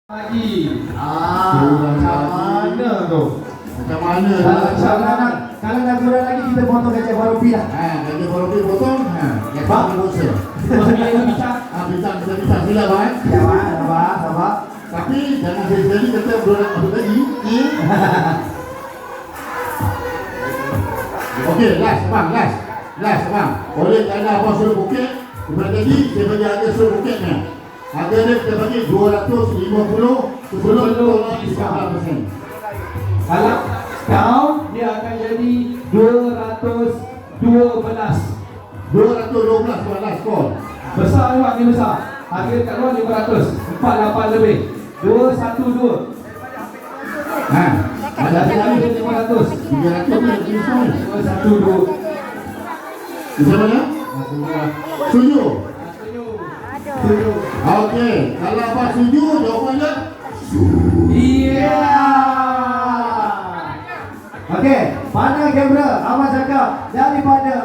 Lagi. Macam mana tu? Macam mana? Kalau nak kurang lagi kita potong gajah baropi lah. Gajah baropi potong. Yang Bang. tak bosan. Bincang. Bisa sila bang. Sabar. Tapi jangan jadi kata berorak masuk lagi. Okey, last bang. Oleh kerana abang suruh bukit, kemudian tadi saya bagi harga suruh bukitnya. Harga dia kita bagi 250 sebelum tolak 15%. Kalau kau dia akan jadi 212. 212 last call. Besar juga ni besar. Harga kat luar 500. 48 lebih. 212. Ada lagi 500. 300 ni diskon. 212. Bisa mana? Setuju? Setuju. Okey, kalau abang setuju jawapannya Iya. Okey, pandang kamera. Abang cakap daripada